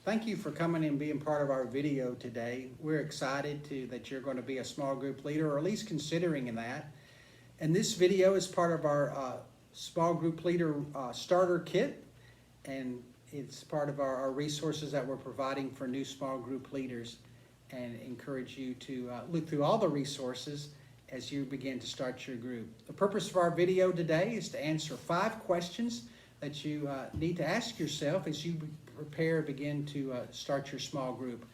Thank you for coming and being part of our video today. We're excited that you're going to be a small group leader, or at least considering that. And this video is part of our small group leader starter kit, and it's part of our resources that we're providing for new small group leaders, and encourage you to look through all the resources as you begin to start your group. The purpose of our video today is to answer 5 questions that you need to ask yourself as you begin to start your small group.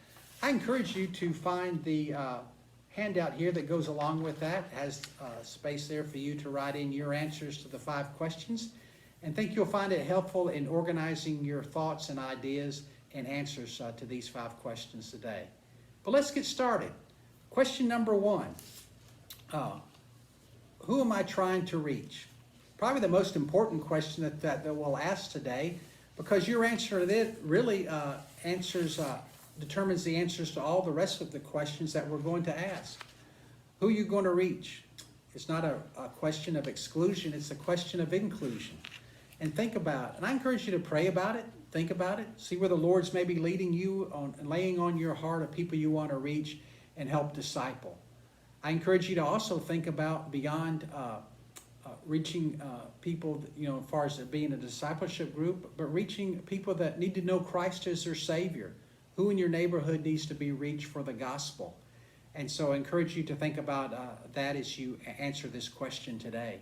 I encourage you to find the handout here that goes along with that. It has space there for you to write in your answers to the 5 questions, and think you'll find it helpful in organizing your thoughts and ideas and answers to these 5 questions today. But let's get started. Question number 1. Who am I trying to reach? Probably the most important question that we'll ask today, because your answer to it really determines the answers to all the rest of the questions that we're going to ask. Who are you going to reach? It's not a question of exclusion, it's a question of inclusion. And think about it. And I encourage you to pray about it, think about it, see where the Lord's maybe leading you on and laying on your heart of people you want to reach and help disciple. I encourage you to also think about beyond reaching people, as far as being a discipleship group, but reaching people that need to know Christ as their Savior. Who in your neighborhood needs to be reached for the gospel? And so I encourage you to think about that as you answer this question today.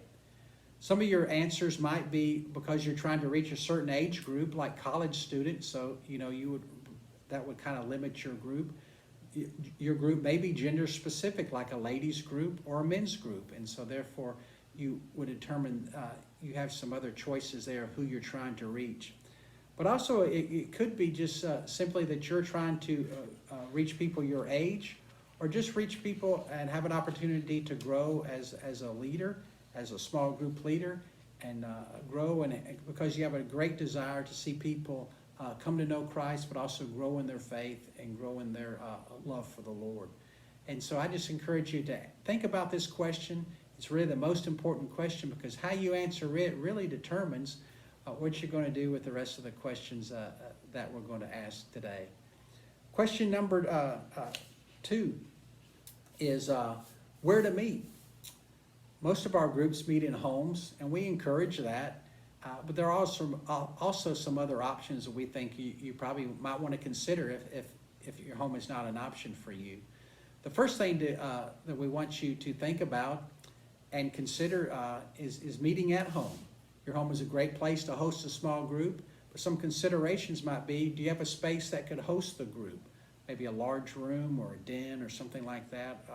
Some of your answers might be because you're trying to reach a certain age group, like college students, so that would kind of limit your group. Your group may be gender specific, like a ladies group or a men's group, and so therefore you would determine you have some other choices there of who you're trying to reach. But also it could be just simply that you're trying to reach people your age, or just reach people and have an opportunity to grow as a leader, as a small group leader, and grow, and because you have a great desire to see people come to know Christ, but also grow in their faith and grow in their love for the Lord. And so I just encourage you to think about this question. It's really the most important question, because how you answer it really determines what you're going to do with the rest of the questions that we're going to ask today. Question number 2 is where to meet. Most of our groups meet in homes, and we encourage that. But there are also some other options that we think you probably might want to consider if your home is not an option for you. The first thing that we want you to think about and consider is meeting at home. Your home is a great place to host a small group, but some considerations might be, do you have a space that could host the group? Maybe a large room or a den or something like that,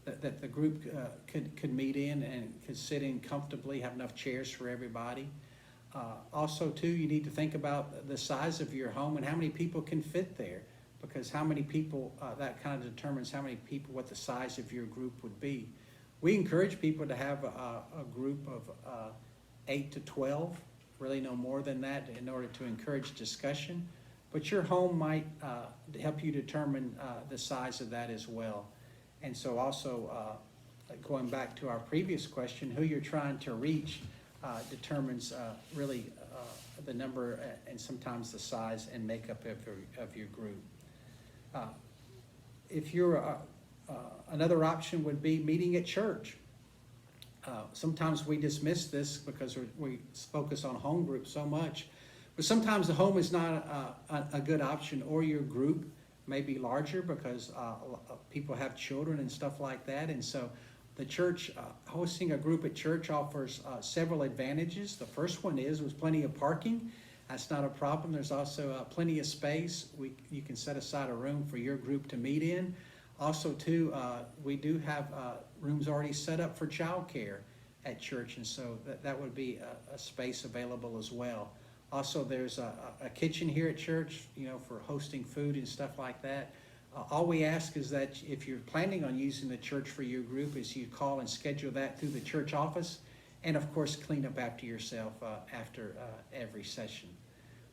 that the group could meet in and could sit in comfortably, have enough chairs for everybody. Also, too, you need to think about the size of your home and how many people can fit there, because how many people, that kind of determines how many people, what the size of your group would be. We encourage people to have a group of 8 to 12, really no more than that, in order to encourage discussion. But your home might help you determine the size of that as well. And so also, going back to our previous question, who you're trying to reach determines really the number and sometimes the size and makeup of your group. If you're another option would be meeting at church. Sometimes we dismiss this because we focus on home groups so much, but sometimes the home is not a good option, or your group may be larger because people have children and stuff like that. And so the church, hosting a group at church offers several advantages. The first one is there's plenty of parking. That's not a problem. There's also plenty of space. You can set aside a room for your group to meet in. Also, too, we do have rooms already set up for childcare at church, and so that would be a space available as well. Also, there's a kitchen here at church, for hosting food and stuff like that. All we ask is that if you're planning on using the church for your group, is you call and schedule that through the church office, and of course clean up after yourself after every session.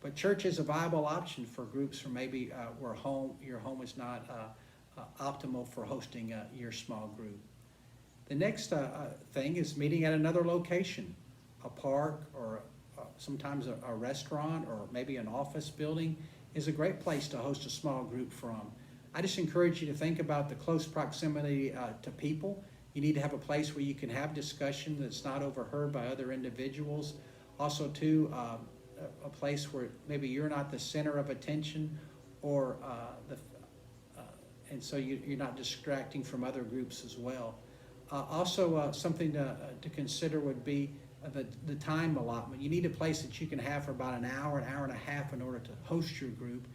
But church is a viable option for groups for maybe where your home is not optimal for hosting your small group. The next thing is meeting at another location, a park, or sometimes a restaurant, or maybe an office building. is a great place to host a small group from. I just encourage you to think about the close proximity to people. You need to have a place where you can have discussion that's not overheard by other individuals. Also, too, a place where maybe you're not the center of attention, or and so you're not distracting from other groups as well. Also, something to consider would be the time allotment. You need a place that you can have for about an hour and a half in order to host your group.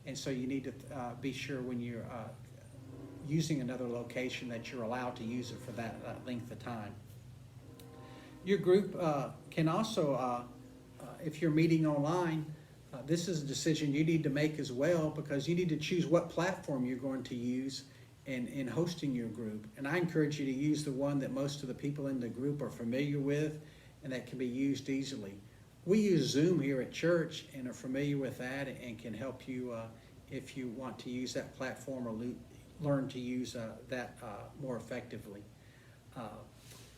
And so you need to be sure when you're using another location that you're allowed to use it for that length of time. Your group can also, if you're meeting online, this is a decision you need to make as well, because you need to choose what platform you're going to use in hosting your group. And I encourage you to use the one that most of the people in the group are familiar with and that can be used easily. We use Zoom here at church and are familiar with that, and can help you if you want to use that platform or learn to use that more effectively.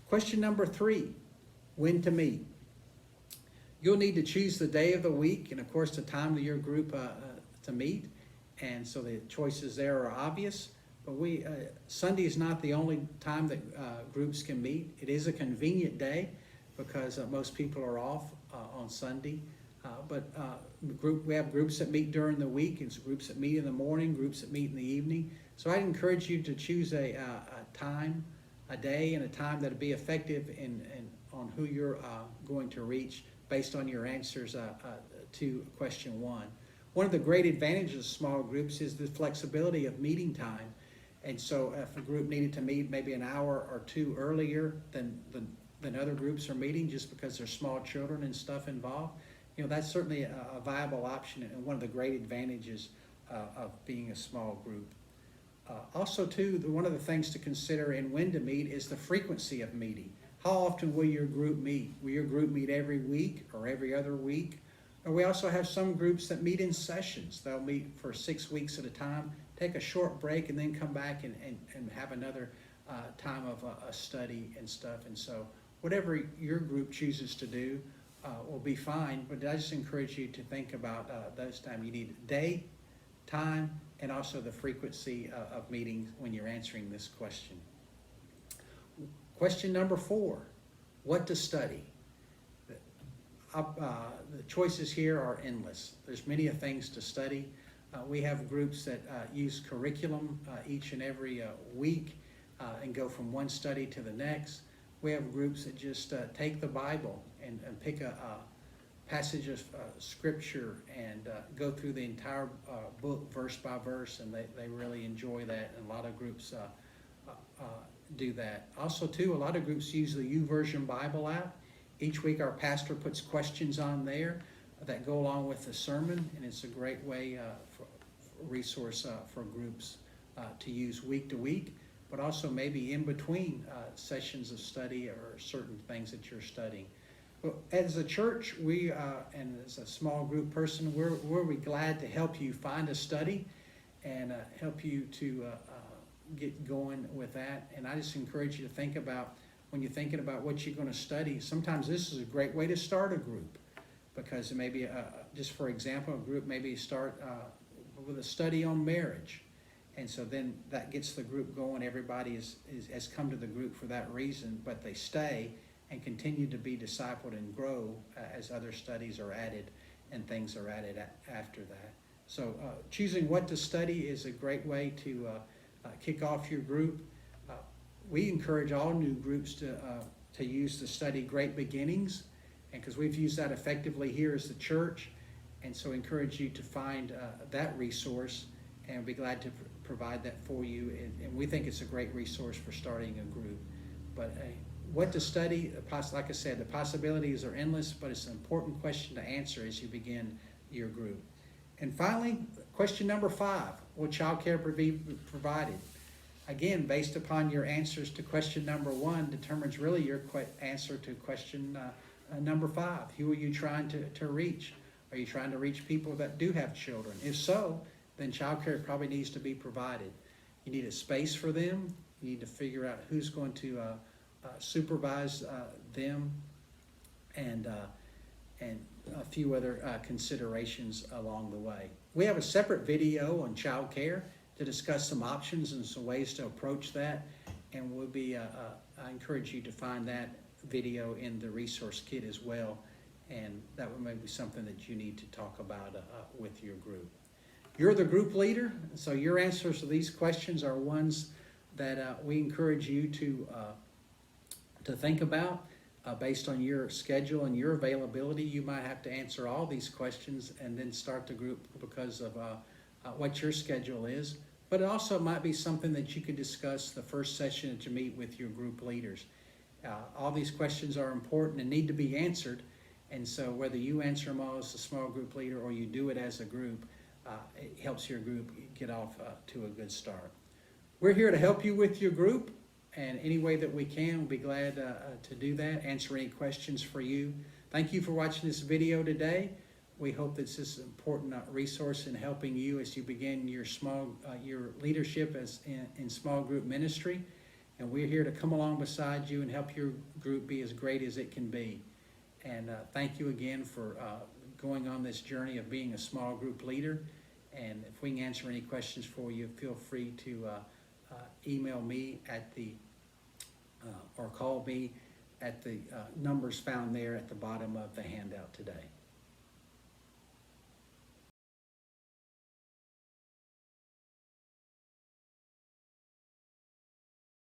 Question number 3, when to meet. You'll need to choose the day of the week and, of course, the time of your group to meet. And so the choices there are obvious. But Sunday is not the only time that groups can meet. It is a convenient day because most people are off on Sunday. We have groups that meet during the week, and groups that meet in the morning, groups that meet in the evening. So I'd encourage you to choose a time, a day, and a time that'll be effective on who you're going to reach based on your answers to question 1. One of the great advantages of small groups is the flexibility of meeting time. And so if a group needed to meet maybe an hour or 2 earlier than other groups are meeting, just because there's small children and stuff involved, that's certainly a viable option, and one of the great advantages of being a small group. Also, too, one of the things to consider in when to meet is the frequency of meeting. How often will your group meet? Will your group meet every week or every other week? Or we also have some groups that meet in sessions. They'll meet for 6 weeks at a time, take a short break, and then come back and have another time of a study and stuff. And so whatever your group chooses to do will be fine, but I just encourage you to think about those times. You need day, time, and also the frequency of meetings when you're answering this question. Question number 4, what to study? The choices here are endless. There's many things to study. We have groups that use curriculum each and every week and go from one study to the next. We have groups that just take the Bible and pick a passage of scripture and go through the entire book verse by verse, and they really enjoy that, and a lot of groups do that. Also, too, a lot of groups use the YouVersion Bible app. Each week our pastor puts questions on there that go along with the sermon, and it's a great way for resource for groups to use week to week, but also maybe in between sessions of study or certain things that you're studying. Well, as a church, and as a small group person, we're glad to help you find a study and help you to get going with that. And I just encourage you to think about, when you're thinking about what you're going to study, sometimes this is a great way to start a group, because maybe, just for example, a group maybe start with a study on marriage. And so then that gets the group going. Everybody has come to the group for that reason, but they stay and continue to be discipled and grow as other studies are added and things are added after that. So choosing what to study is a great way to kick off your group. We encourage all new groups to use the study Great Beginnings, and because we've used that effectively here as the church, and so encourage you to find that resource, and we'll be glad to provide that for you. And we think it's a great resource for starting a group. But what to study, like I said, the possibilities are endless, but it's an important question to answer as you begin your group. And finally, question number 5, will child care be provided? Again, based upon your answers to question number 1 determines really your answer to question number 5. Who are you trying to reach? Are you trying to reach people that do have children? If so, then child care probably needs to be provided. You need a space for them. You need to figure out who's going to supervise them, and and a few other considerations along the way. We have a separate video on child care to discuss some options and some ways to approach that. And we'll be, I encourage you to find that video in the resource kit as well. And that would maybe be something that you need to talk about with your group. You're the group leader, so your answers to these questions are ones that we encourage you to think about. Based on your schedule and your availability, you might have to answer all these questions and then start the group because of what your schedule is. But it also might be something that you could discuss the first session that you meet with your group leaders. All these questions are important and need to be answered. And so whether you answer them all as a small group leader or you do it as a group, it helps your group get off to a good start. We're here to help you with your group, and any way that we can, we'll be glad to do that, answer any questions for you. Thank you for watching this video today. We hope this is an important resource in helping you as you begin your leadership in small group ministry. And we're here to come along beside you and help your group be as great as it can be. And thank you again for going on this journey of being a small group leader. And if we can answer any questions for you, feel free to email me at or call me at the numbers found there at the bottom of the handout today.